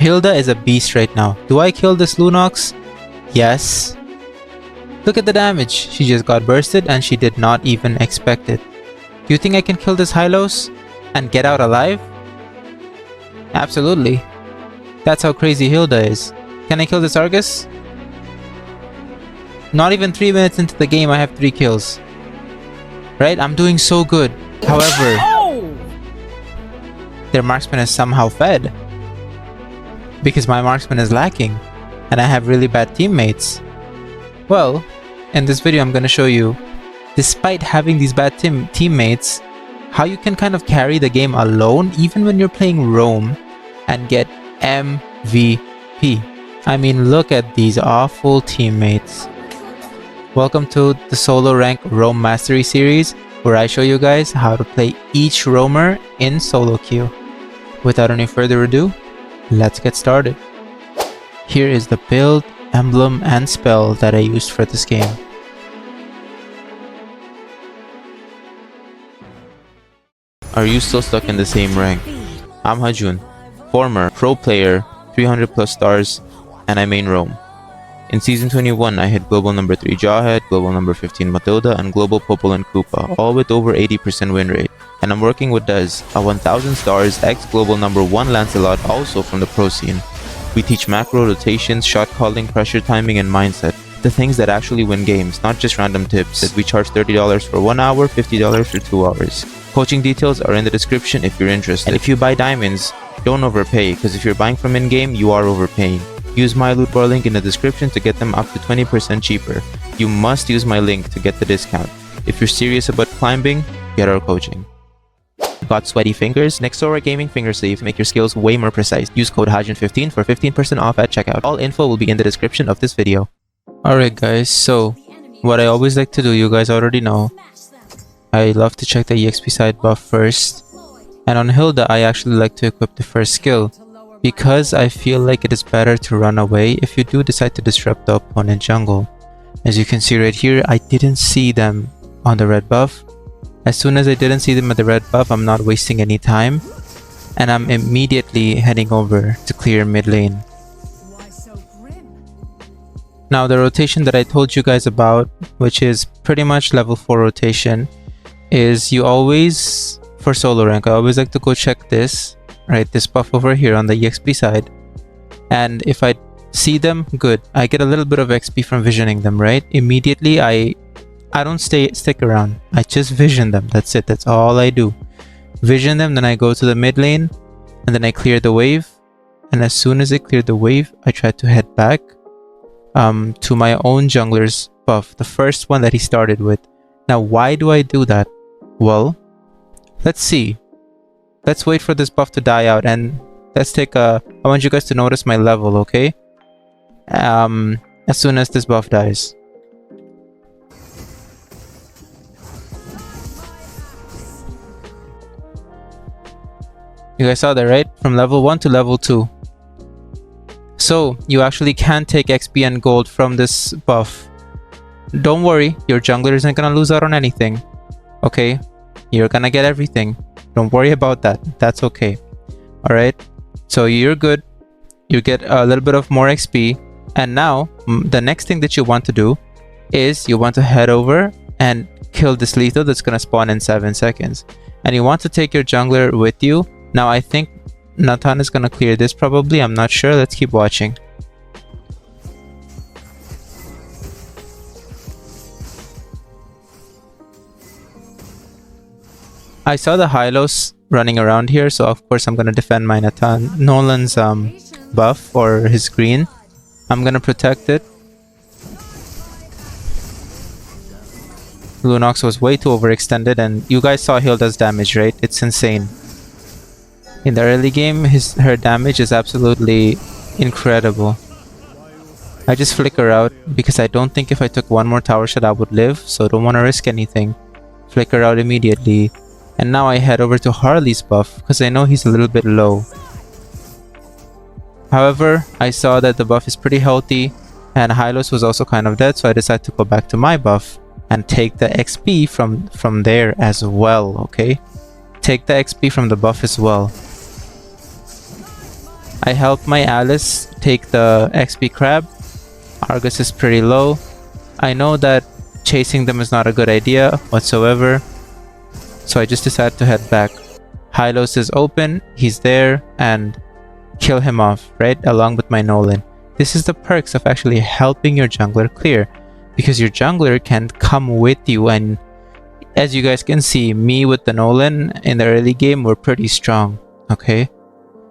Hilda is a beast right now. Do I kill this Lunox? Yes. Look at the damage. She just got bursted and she did not even expect it. Do you think I can kill this Hylos and get out alive? Absolutely. That's how crazy Hilda is. Can I kill this Argus? Not even 3 minutes into the game I have 3 kills. Right? I'm doing so good. However, their marksman is somehow fed. Because my marksman is lacking. And I have really bad teammates. Well, in this video I'm going to show you, despite having these bad teammates, how you can kind of carry the game alone even when you're playing Rome and get MVP. I mean, look at these awful teammates. Welcome to the solo rank Rome Mastery series, where I show you guys how to play each roamer in solo queue. Without any further ado, let's get started. Here is the build, emblem, and spell that I used for this game. Are you still stuck in the same rank? I'm Hajun, former pro player, 300 plus stars, and I main Rome. In Season 21, I hit global number 3 Jawhead, global number 15 Matilda, and global Popol and Koopa, all with over 80% win rate. And I'm working with Dez, a 1000 stars ex-global number 1 Lancelot, also from the pro scene. We teach macro, rotations, shot calling, pressure timing, and mindset. The things that actually win games, not just random tips. We charge $30 for 1 hour, $50 for 2 hours. Coaching details are in the description if you're interested. And if you buy diamonds, don't overpay, because if you're buying from in-game, you are overpaying. Use my loot bar link in the description to get them up to 20% cheaper. You must use my link to get the discount. If you're serious about climbing, get our coaching. Got sweaty fingers? Nexora Gaming Finger Sleeves make your skills way more precise. Use code HAJUN15 for 15% off at checkout. All info will be in the description of this video. Alright guys, so what I always like to do, you guys already know, I love to check the EXP side buff first. And on Hilda, I actually like to equip the first skill, because I feel like it is better to run away if you do decide to disrupt the opponent jungle. As you can see right here, I didn't see them on the red buff. As soon as I didn't see them at the red buff, I'm not wasting any time, and I'm immediately heading over to clear mid lane. Now the rotation that I told you guys about, which is pretty much level 4 rotation, is you always, for solo rank, I always like to go check this, right, this buff over here on the EXP side, and if I see them, good, I get a little bit of XP from visioning them, right? Immediately I don't stick around, I just vision them, that's it, that's all I do. Vision them, then I go to the mid lane, and then I clear the wave, and as soon as I clear the wave, I try to head back to my own jungler's buff, the first one that he started with. Now why do I do that? Well, let's see. Let's wait for this buff to die out, and let's take a... I want you guys to notice my level, okay? As soon as this buff dies. You guys saw that, right? From level 1 to level 2. So, you actually can take XP and gold from this buff. Don't worry, your jungler isn't gonna lose out on anything. Okay? You're gonna get everything. Don't worry about that. That's okay. Alright? So you're good. You get a little bit of more XP. And now, the next thing that you want to do is you want to head over and kill this lethal that's gonna spawn in 7 seconds. And you want to take your jungler with you. Now I think Nathan is gonna clear this probably. I'm not sure. Let's keep watching. I saw the Hylos running around here, so of course I'm gonna defend my Nathan. Nolan's buff, or his green. I'm gonna protect it. Lunox was way too overextended, and you guys saw Hilda's damage, right? It's insane. In the early game, her damage is absolutely incredible. I just flicker out because I don't think if I took one more tower shot I would live, so don't want to risk anything. Flicker out immediately. And now I head over to Harley's buff because I know he's a little bit low. However, I saw that the buff is pretty healthy and Hylos was also kind of dead, so I decided to go back to my buff and take the XP from there as well, okay? Take the XP from the buff as well. I help my Alice take the XP crab. Argus is pretty low. I know that chasing them is not a good idea whatsoever, so I just decide to head back. Hylos is open, he's there, and kill him off, right? Along with my Nolan. This is the perks of actually helping your jungler clear, because your jungler can come with you, and as you guys can see, me with the Nolan in the early game were pretty strong, okay?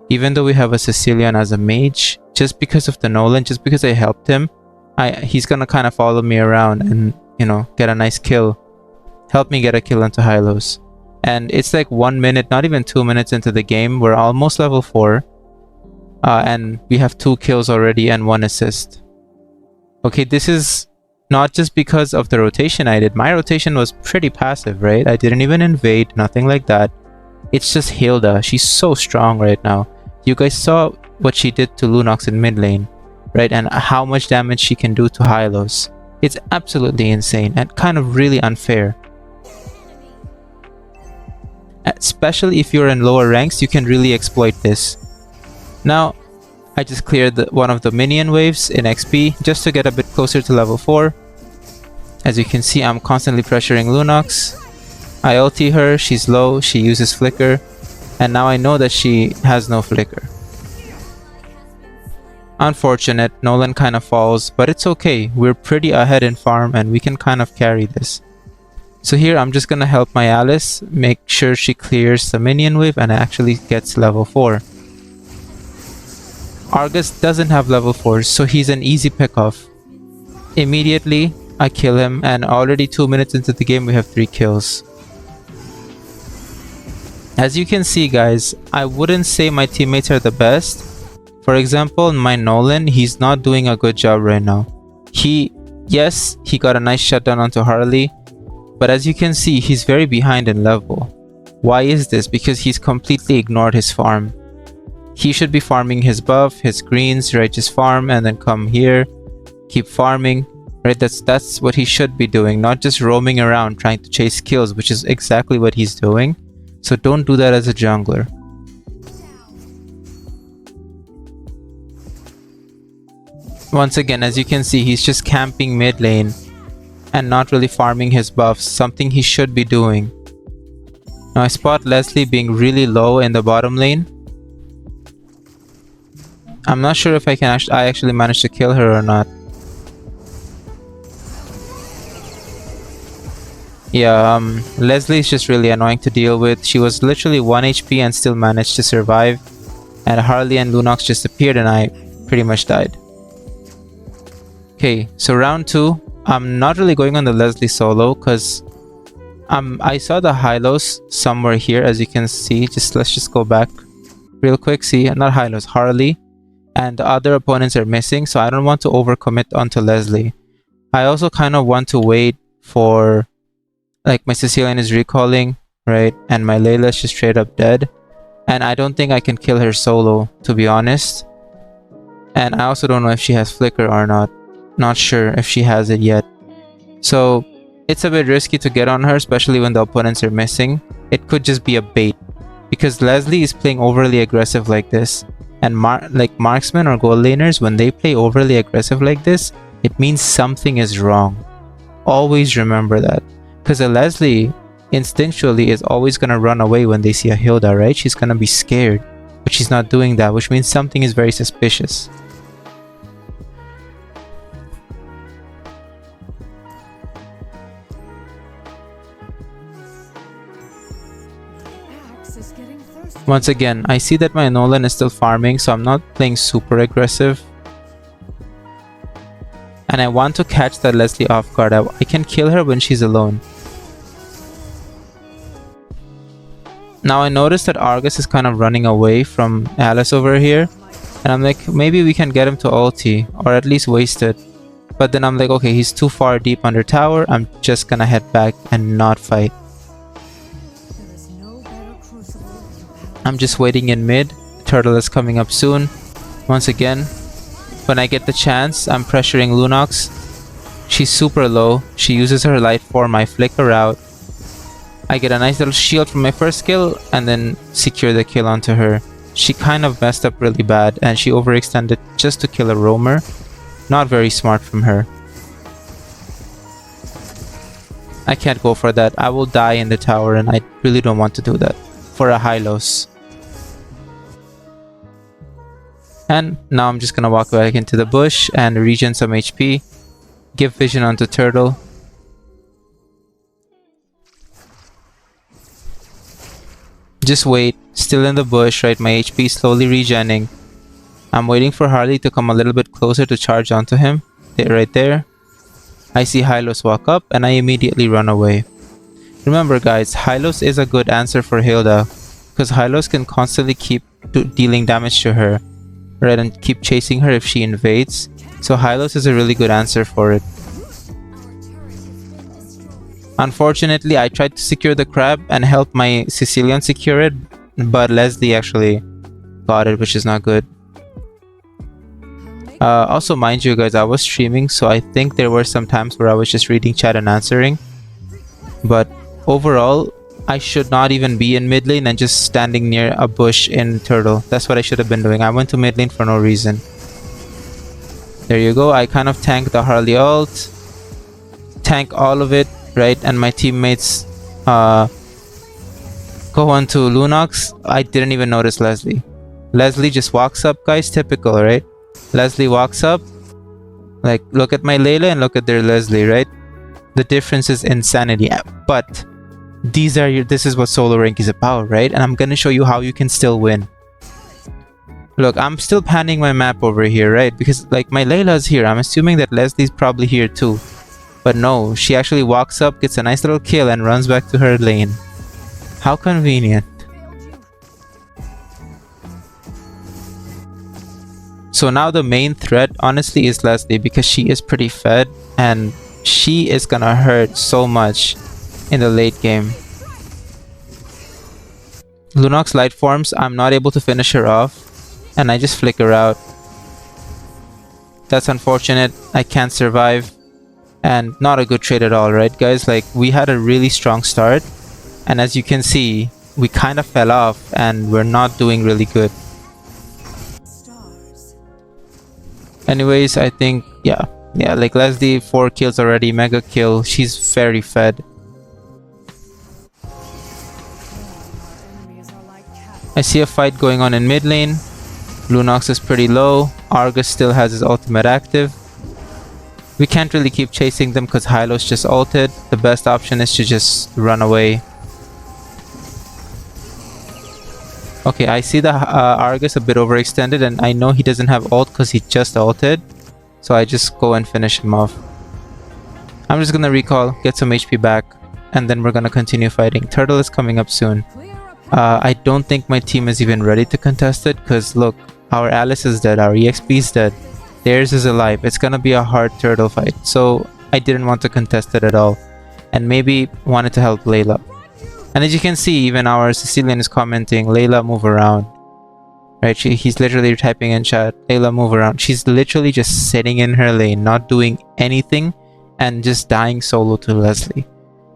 Even though we have a Sicilian as a mage, just because of the Nolan, just because I helped him, he's gonna kind of follow me around and, you know, get a nice kill. Help me get a kill into Hylos. And it's like 1 minute, not even 2 minutes into the game. We're almost level 4. And we have 2 kills already and 1 assist. Okay, this is not just because of the rotation I did. My rotation was pretty passive, right? I didn't even invade, nothing like that. It's just Hilda. She's so strong right now. You guys saw what she did to Lunox in mid lane, right? And how much damage she can do to Hylos. It's absolutely insane and kind of really unfair. Especially if you're in lower ranks, you can really exploit this. Now, I just cleared one of the minion waves in XP just to get a bit closer to level 4. As you can see, I'm constantly pressuring Lunox. I ulti her, she's low, she uses flicker, and now I know that she has no flicker. Unfortunate, Nolan kind of falls, but it's okay. We're pretty ahead in farm and we can kind of carry this. So here I'm just gonna help my Alice, make sure she clears the minion wave and actually gets level 4. Argus doesn't have level 4, so he's an easy pick-off. Immediately, I kill him, and already 2 minutes into the game we have 3 kills. As you can see guys, I wouldn't say my teammates are the best. For example, my Nolan, he's not doing a good job right now. Yes, he got a nice shutdown onto Harley, but as you can see, he's very behind in level. Why is this? Because he's completely ignored his farm. He should be farming his buff, his greens, right? Just farm and then come here, keep farming, right? That's what he should be doing, not just roaming around trying to chase kills, which is exactly what he's doing. So don't do that as a jungler. Once again, as you can see, he's just camping mid lane and not really farming his buffs, something he should be doing. Now I spot Leslie being really low in the bottom lane. I'm not sure if I actually managed to kill her or not. Yeah, Leslie's just really annoying to deal with. She was literally 1 HP and still managed to survive. And Harley and Lunox just appeared and I pretty much died. Okay, so round 2. I'm not really going on the Leslie solo because I saw the Hylos somewhere here, as you can see. Let's just go back real quick. See, not Hylos, Harley. And the other opponents are missing, so I don't want to overcommit onto Leslie. I also kind of want to wait for, like, my Sicilian is recalling, right? And my Layla's just straight up dead. And I don't think I can kill her solo, to be honest. And I also don't know if she has flicker or not. Not sure if she has it yet. So it's a bit risky to get on her, especially when the opponents are missing. It could just be a bait, because Leslie is playing overly aggressive like this. And marksmen or gold laners, when they play overly aggressive like this, it means something is wrong. Always remember that. Because a Leslie instinctually is always going to run away when they see a Hilda, right? She's going to be scared. But she's not doing that, which means something is very suspicious. Once again, I see that my Nolan is still farming, so I'm not playing super aggressive. And I want to catch that Leslie off guard. I can kill her when she's alone. Now I noticed that Argus is kind of running away from Alice over here. And I'm like, maybe we can get him to ulti, or at least waste it. But then I'm like, okay, he's too far deep under tower. I'm just gonna head back and not fight. I'm just waiting in mid. Turtle is coming up soon. Once again, when I get the chance, I'm pressuring Lunox. She's super low. She uses her light form. I flicker out. I get a nice little shield from my first kill and then secure the kill onto her. She kind of messed up really bad and she overextended just to kill a roamer. Not very smart from her. I can't go for that. I will die in the tower and I really don't want to do that for a Hylos. And now I'm just gonna walk back into the bush and regen some HP. Give vision onto turtle. Just wait. Still in the bush, right? My HP is slowly regenning. I'm waiting for Harley to come a little bit closer to charge onto him. Right there. I see Hylos walk up and I immediately run away. Remember guys, Hylos is a good answer for Hilda because Hylos can constantly keep dealing damage to her, right, and keep chasing her if she invades. So Hylos is a really good answer for it. Unfortunately, I tried to secure the crab and help my Sicilian secure it, but Leslie actually got it, which is not good. Also, mind you guys, I was streaming, so I think there were some times where I was just reading chat and answering. But overall, I should not even be in mid lane and just standing near a bush in turtle. That's what I should have been doing. I went to mid lane for no reason. There you go. I kind of tanked the Harley ult. Tank all of it, right? And my teammates go on to Lunox. I didn't even notice Leslie. Leslie just walks up, guys. Typical, right? Leslie walks up. Like, look at my Layla and look at their Leslie, right? The difference is insanity. But this is what solo rank is about, right? And I'm gonna show you how you can still win. Look, I'm still panning my map over here, right? Because like my Layla's here. I'm assuming that Leslie's probably here too. But no, she actually walks up, gets a nice little kill and runs back to her lane. How convenient. So now the main threat honestly is Leslie because she is pretty fed and she is gonna hurt so much in the late game. Lunox light forms, I'm not able to finish her off and I just flicker out. That's unfortunate. I can't survive and not a good trade at all, right guys? Like, we had a really strong start and as you can see, we kind of fell off and we're not doing really good. Anyways, I think, yeah, like Leslie, 4 kills already, mega kill. She's very fed. I see a fight going on in mid lane. Lunox is pretty low. Argus still has his ultimate active. We can't really keep chasing them because Hylos just ulted. The best option is to just run away. Okay, I see the Argus a bit overextended and I know he doesn't have ult because he just ulted. So I just go and finish him off. I'm just gonna recall, get some HP back, and then we're gonna continue fighting. Turtle is coming up soon. I don't think my team is even ready to contest it because look, our Alice is dead, our EXP is dead. Theirs is alive. It's gonna be a hard turtle fight. So I didn't want to contest it at all. And maybe wanted to help Layla. And as you can see, even our Sicilian is commenting, Layla, move around. Right, he's literally typing in chat, Layla, move around. She's literally just sitting in her lane, not doing anything, and just dying solo to Leslie.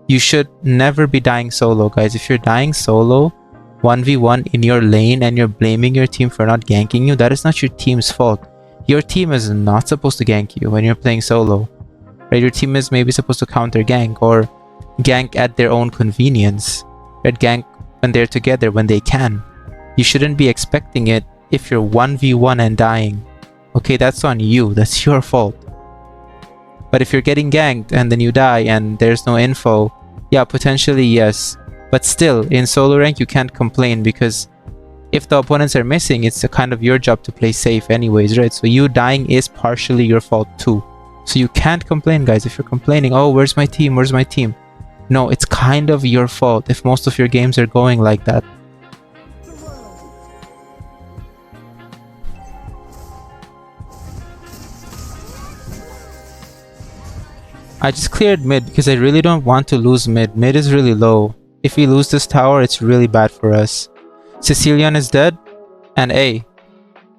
You should never be dying solo, guys. If you're dying solo, 1v1 in your lane, and you're blaming your team for not ganking you, that is not your team's fault. Your team is not supposed to gank you when you're playing solo. Right, your team is maybe supposed to counter gank, or gank at their own convenience, right? Gank when they're together when they can. You shouldn't be expecting it if you're 1v1 and dying. Okay, that's on you, that's your fault. But if you're getting ganked and then you die and there's no info, yeah, potentially yes. But still, in solo rank you can't complain because if the opponents are missing, it's a kind of your job to play safe anyways, right? So you dying is partially your fault too. So you can't complain, guys. If you're complaining, oh, where's my team, where's my team? No, it's kind of your fault if most of your games are going like that. I just cleared mid because I really don't want to lose mid. Mid is really low. If we lose this tower, it's really bad for us. Sicilian is dead. And A.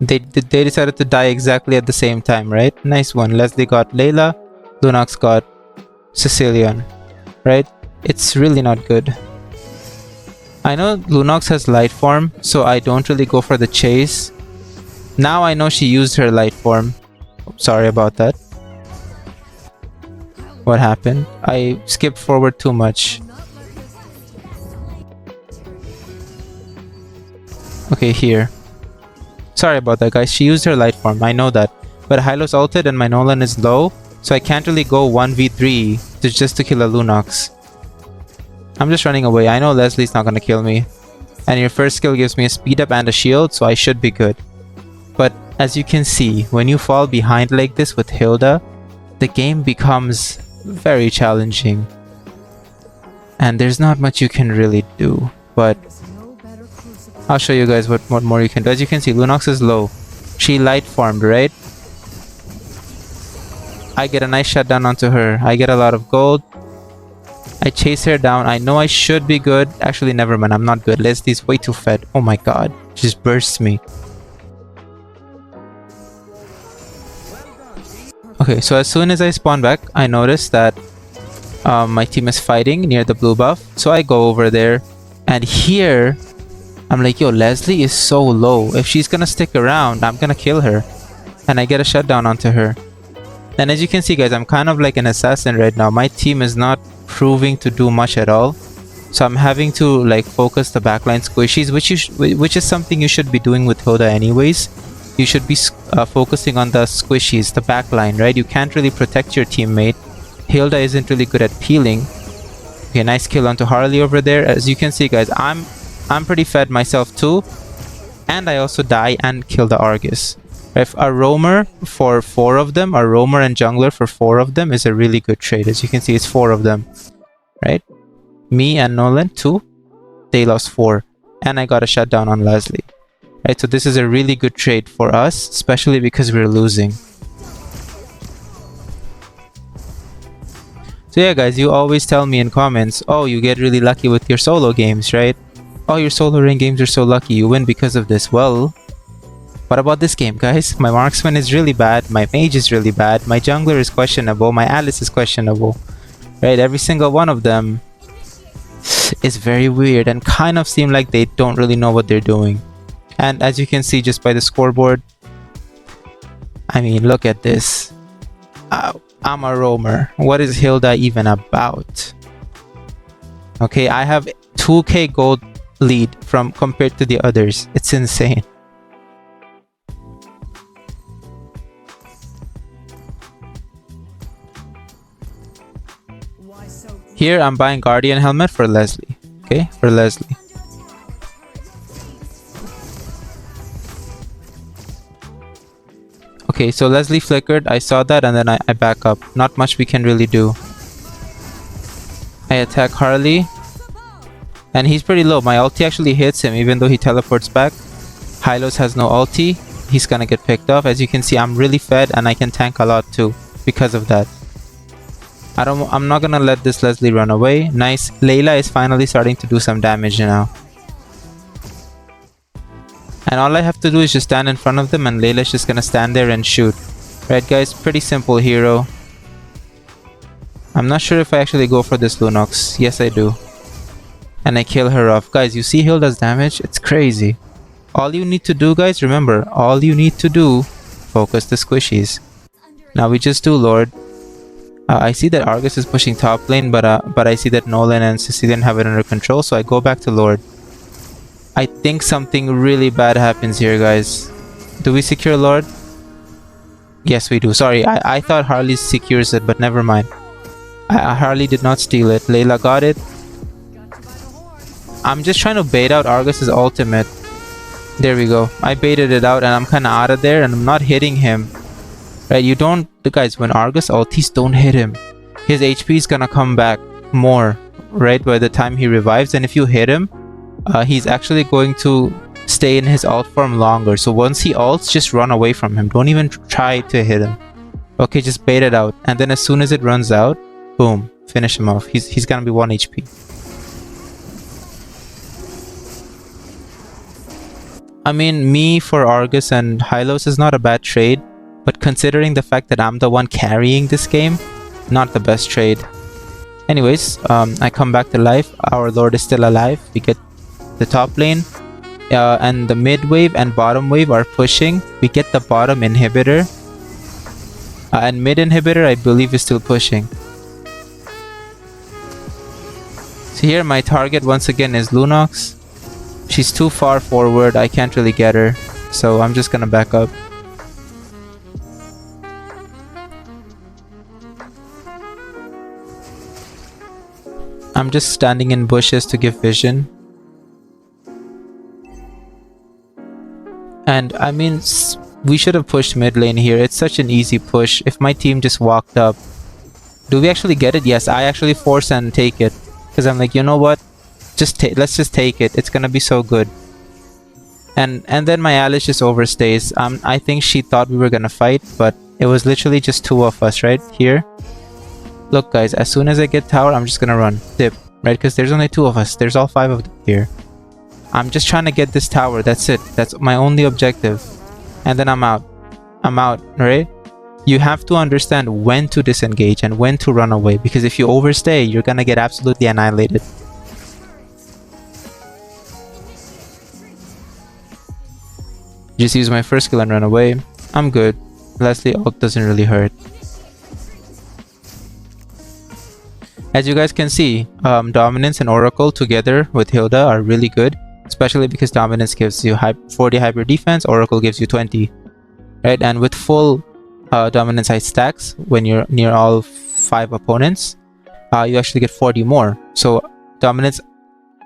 They decided to die exactly at the same time, right? Nice one. Leslie got Layla. Lunox got Sicilian. Right? It's really not good. I know Lunox has light form, so I don't really go for the chase. Now I know she used her light form. Sorry about that. What happened? I skipped forward too much. Okay, here. Sorry about that, guys. She used her light form. I know that. But Hylos ulted and my Nolan is low, so I can't really go 1v3 just to kill a Lunox. I'm just running away. I know Leslie's not gonna kill me. And your first skill gives me a speed up and a shield, so I should be good. But as you can see, when you fall behind like this with Hilda, the game becomes very challenging. And there's not much you can really do. But I'll show you guys what more you can do. As you can see, Lunox is low. She light formed, right? I get a nice shutdown onto her. I get a lot of gold. I chase her down. I know I should be good. Actually, never mind. I'm not good. Leslie's way too fed. Oh my god. She just bursts me. Okay, so as soon as I spawn back, I notice that my team is fighting near the blue buff. So I go over there. And here, I'm like, yo, Leslie is so low. If she's gonna stick around, I'm gonna kill her. And I get a shutdown onto her. And as you can see, guys, I'm kind of like an assassin right now. My team is not proving to do much at all, so I'm having to like focus the backline squishies, which is something you should be doing with Hilda anyways. You should be focusing on the squishies, the backline, right? You can't really protect your teammate. Hilda isn't really good at peeling. Okay, nice kill onto Harley over there. As you can see, guys, I'm pretty fed myself too, and I also die and kill the Argus. If a roamer for 4 of them, a roamer and jungler for 4 of them is a really good trade. As you can see, it's 4 of them, right? Me and Nolan, 2. They lost 4. And I got a shutdown on Leslie. Right, so this is a really good trade for us, especially because we're losing. So yeah, guys, you always tell me in comments, oh, you get really lucky with your solo games, right? Oh, your solo ring games are so lucky. You win because of this. Well, what about this game, guys? My marksman is really bad, my mage is really bad, my jungler is questionable, my Alice is questionable. Right, every single one of them is very weird and kind of seem like they don't really know what they're doing. And as you can see just by the scoreboard, I mean, look at this. I'm a roamer. What is Hilda even about? Okay, I have 2k gold lead from compared to the others. It's insane. Here, I'm buying Guardian Helmet for Leslie. Okay, for Leslie. Okay, so Leslie flickered. I saw that and then I back up. Not much we can really do. I attack Harley. And he's pretty low. My ulti actually hits him even though he teleports back. Hylos has no ulti. He's gonna get picked off. As you can see, I'm really fed and I can tank a lot too because of that. I'm not gonna let this Leslie run away. Nice. Layla is finally starting to do some damage now. And all I have to do is just stand in front of them and Layla's just gonna stand there and shoot. Right, guys? Pretty simple hero. I'm not sure if I actually go for this Lunox. Yes, I do. And I kill her off. Guys, you see Hilda's damage? It's crazy. All you need to do, guys, remember, all you need to do, focus the squishies. Now we just do Lord. I see that Argus is pushing top lane, but I see that Nolan and Sicilian have it under control, so I go back to Lord. I think something really bad happens here, guys. Do we secure Lord? Yes, we do. Sorry, I thought Harley secures it, but never mind. Harley did not steal it. Layla got it. I'm just trying to bait out Argus's ultimate. There we go. I baited it out and I'm kind of out of there and I'm not hitting him. Right, you don't... Guys, when Argus ultis, don't hit him. His HP is gonna come back more, right, by the time he revives. And if you hit him, he's actually going to stay in his ult form longer. So once he ults, just run away from him. Don't even try to hit him. Okay, just bait it out. And then as soon as it runs out, boom, finish him off. He's gonna be 1 HP. I mean, me for Argus and Hylos is not a bad trade, but considering the fact that I'm the one carrying this game, not the best trade. Anyways, I come back to life. Our Lord is still alive. We get the top lane, and the mid wave and bottom wave are pushing. We get the bottom inhibitor, and mid inhibitor I believe is still pushing. So here my target once again is Lunox. She's too far forward, I can't really get her, so I'm just gonna back up. I'm just standing in bushes to give vision. And I mean, we should have pushed mid lane here. It's such an easy push. If my team just walked up. Do we actually get it? Yes, I actually force and take it. Because I'm like, you know what? Let's just take it. It's gonna be so good. And then my Alice just overstays. I think she thought we were gonna fight, but it was literally just two of us right here. Look guys, as soon as I get tower, I'm just gonna run. Dip. Right? Because there's only two of us. There's all five of them here. I'm just trying to get this tower. That's it. That's my only objective. And then I'm out. I'm out, right? You have to understand when to disengage and when to run away. Because if you overstay, you're gonna get absolutely annihilated. Just use my first skill and run away. I'm good. Leslie ult doesn't really hurt. As you guys can see, Dominance and Oracle together with Hilda are really good. Especially because Dominance gives you 40 hyper defense, Oracle gives you 20. Right? And with full Dominance high stacks, when you're near all 5 opponents, you actually get 40 more. So Dominance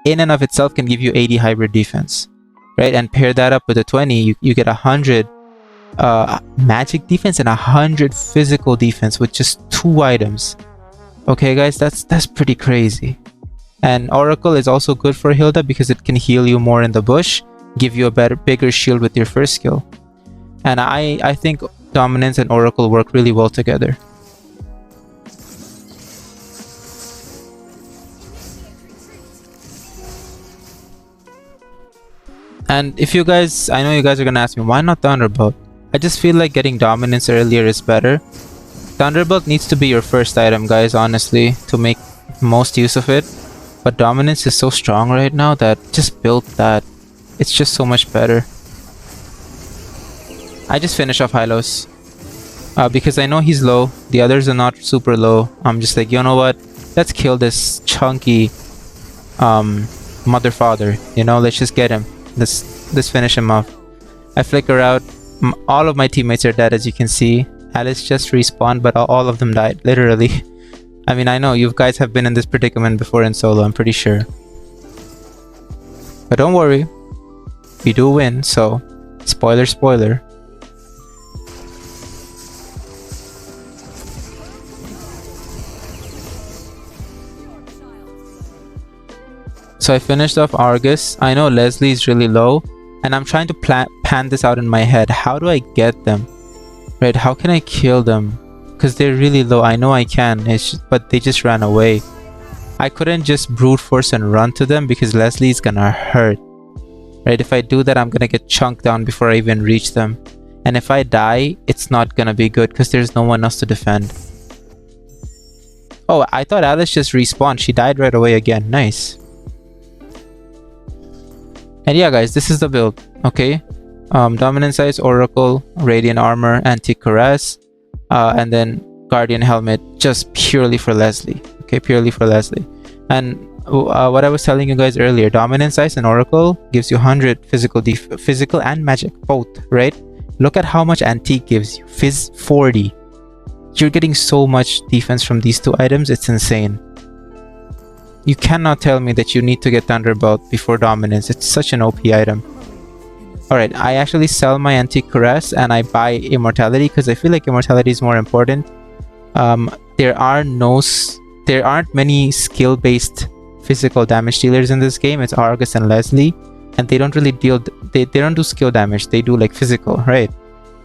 in and of itself can give you 80 hybrid defense. Right? And pair that up with a 20, you get 100 magic defense and 100 physical defense with just 2 items. Okay guys, that's pretty crazy. And Oracle is also good for Hilda because it can heal you more in the bush, give you a bigger shield with your first skill. And I think Dominance and Oracle work really well together. And if you guys, I know you guys are gonna ask me, why not Thunderbolt? I just feel like getting Dominance earlier is better. Thunderbolt needs to be your first item, guys, honestly, to make most use of it. But Dominance is so strong right now that just build that. It's just so much better. I just finish off Hylos. Because I know he's low. The others are not super low. I'm just like, you know what? Let's kill this chunky mother father. You know, let's just get him. Let's finish him off. I flicker out. All of my teammates are dead, as you can see. Alice just respawned, but all of them died, literally. I mean, I know you guys have been in this predicament before in solo, I'm pretty sure. But don't worry, we do win, so spoiler, spoiler. So I finished off Argus. I know Leslie is really low, and I'm trying to pan this out in my head. How do I get them? Right, how can I kill them? Because they're really low. I know I can, but they just ran away. I couldn't just brute force and run to them because Leslie's gonna hurt. Right, if I do that, I'm gonna get chunked down before I even reach them. And if I die, it's not gonna be good because there's no one else to defend. Oh, I thought Alice just respawned. She died right away again. Nice. And yeah, guys, this is the build. Okay. Dominance Eyes, Oracle, Radiant Armor, Antique Caress, and then Guardian Helmet, just purely for Leslie. Okay, purely for Leslie. And what I was telling you guys earlier, Dominance Eyes and Oracle gives you 100 physical and magic, both, right? Look at how much Antique gives you. Fizz 40. You're getting so much defense from these two items, it's insane. You cannot tell me that you need to get Thunderbolt before Dominance. It's such an OP item. Alright, I actually sell my Antique Caress and I buy Immortality because I feel like Immortality is more important. There aren't many skill-based physical damage dealers in this game. It's Argus and Leslie, and they don't really they don't do skill damage. They do like physical, right?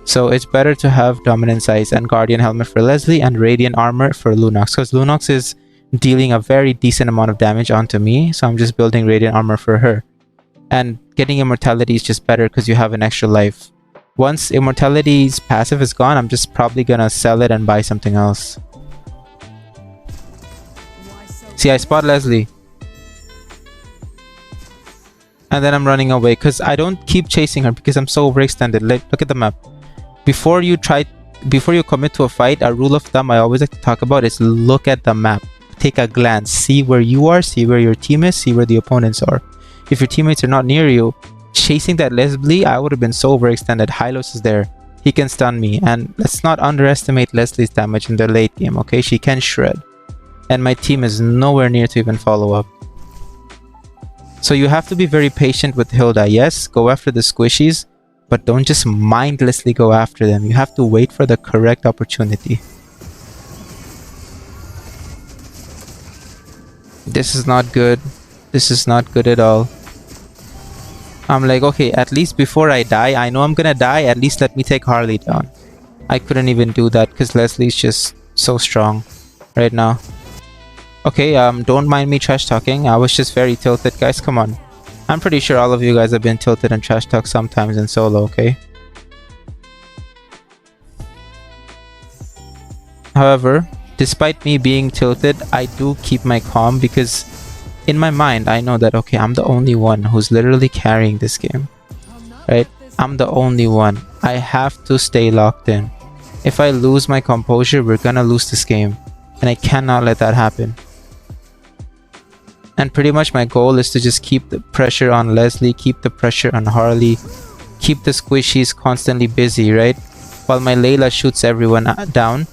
So it's better to have Dominance Eyes and Guardian Helmet for Leslie and Radiant Armor for Lunox, because Lunox is dealing a very decent amount of damage onto me, so I'm just building Radiant Armor for her. And getting Immortality is just better because you have an extra life. Once Immortality's passive is gone, I'm just probably gonna sell it and buy something else. See, I spot Leslie. and then I'm running away because I don't keep chasing her because I'm so overextended. Look at the map. Before you commit to a fight, a rule of thumb I always like to talk about is look at the map. Take a glance, see where you are, see where your team is, see where the opponents are. If your teammates are not near you, chasing that Leslie, I would have been so overextended. Hylos is there. He can stun me, and let's not underestimate Leslie's damage in the late game, okay? She can shred. And my team is nowhere near to even follow up. So you have to be very patient with Hilda. Yes, go after the squishies, but don't just mindlessly go after them. You have to wait for the correct opportunity. This is not good. This is not good at all. I'm like, okay, at least before I die, I know I'm gonna die, at least let me take Harley down. I couldn't even do that because Leslie's just so strong right now. Okay, don't mind me trash talking. I was just very tilted, guys. Come on. I'm pretty sure all of you guys have been tilted and trash talk sometimes in solo, okay? However, despite me being tilted, I do keep my calm because in my mind, I know that, okay, I'm the only one who's literally carrying this game, right? I'm the only one. I have to stay locked in. If I lose my composure, we're gonna lose this game, and I cannot let that happen. And pretty much my goal is to just keep the pressure on Leslie, keep the pressure on Harley, keep the squishies constantly busy, right? While my Layla shoots everyone down.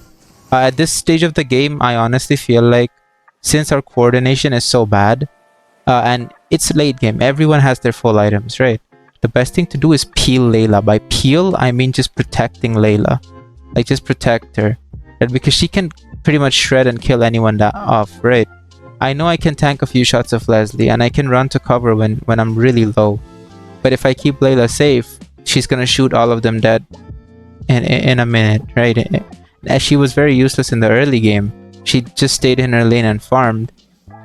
At this stage of the game, I honestly feel like since our coordination is so bad, and it's late game, everyone has their full items, right? The best thing to do is peel Layla. By peel, I mean just protecting Layla. Like, just protect her. Right? Because she can pretty much shred and kill anyone off, right? I know I can tank a few shots of Leslie, and I can run to cover when I'm really low. But if I keep Layla safe, she's gonna shoot all of them dead in a minute, right? As she was very useless in the early game. She just stayed in her lane and farmed.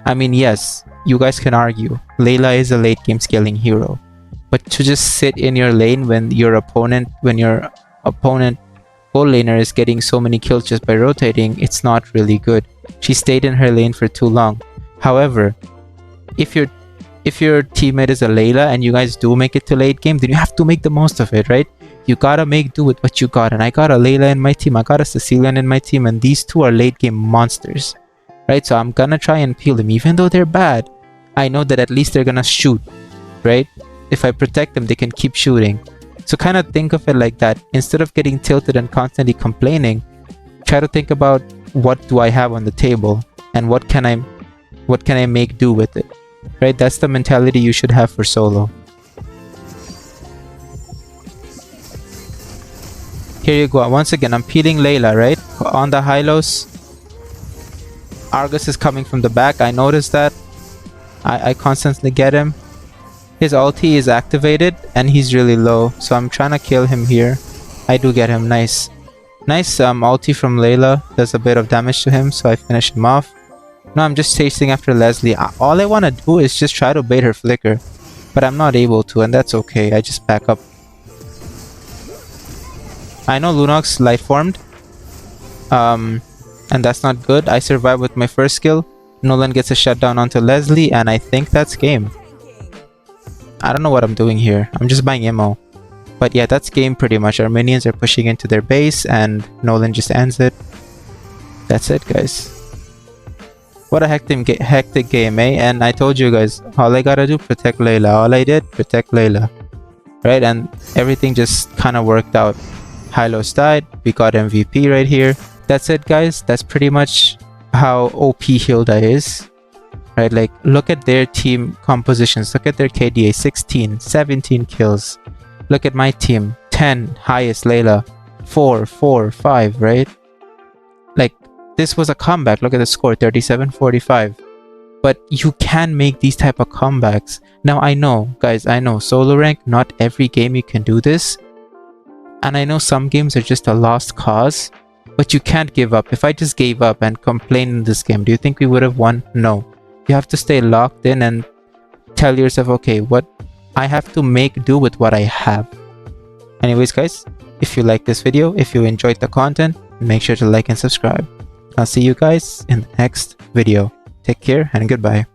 I mean, yes, you guys can argue. Layla is a late game scaling hero. But to just sit in your lane when your opponent goal laner is getting so many kills just by rotating, it's not really good. She stayed in her lane for too long. However, if your teammate is a Layla and you guys do make it to late game, then you have to make the most of it, right? You gotta make do with what you got. And I got a Layla in my team, I got a Cecilian in my team, and these two are late game monsters, right? So I'm gonna try and peel them. Even though they're bad, I know that at least they're gonna shoot, right? If I protect them, they can keep shooting. So kind of think of it like that. Instead of getting tilted and constantly complaining, try to think about, what do I have on the table and what can I make do with it, right? That's the mentality you should have for solo. Here you go. Once again, I'm peeling Layla, right? On the Hylos. Argus is coming from the back. I noticed that. I constantly get him. His ulti is activated and he's really low. So I'm trying to kill him here. I do get him. Nice. Nice ulti from Layla. Does a bit of damage to him, so I finish him off. No, I'm just chasing after Leslie. All I want to do is just try to bait her flicker. But I'm not able to, and that's okay. I just back up. I know Lunox life formed. And that's not good. I survived with my first skill. Nolan gets a shutdown onto Leslie, and I think that's game. I don't know what I'm doing here. I'm just buying ammo. But yeah, that's game pretty much. Our minions are pushing into their base, and Nolan just ends it. That's it, guys. What a hectic game, eh? And I told you guys, all I gotta do, protect Layla. All I did, protect Layla. Right? And everything just kind of worked out. Hylos died. We got MVP right here. That's it, guys. That's pretty much how OP Hilda is. Right? Like, look at their team compositions. Look at their KDA. 16, 17 kills. Look at my team. 10, highest Layla. 4, 4, 5, right? Like, this was a comeback. Look at the score, 37-45. But you can make these type of comebacks. Now, I know, guys, I know, solo rank, not every game you can do this. And I know some games are just a lost cause. But you can't give up. If I just gave up and complained in this game, do you think we would have won? No. You have to stay locked in and tell yourself, okay, what I have to make do with what I have. Anyways, guys, if you like this video, if you enjoyed the content, make sure to like and subscribe. I'll see you guys in the next video. Take care and goodbye.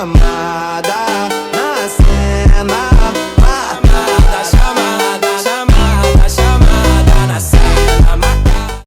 amada.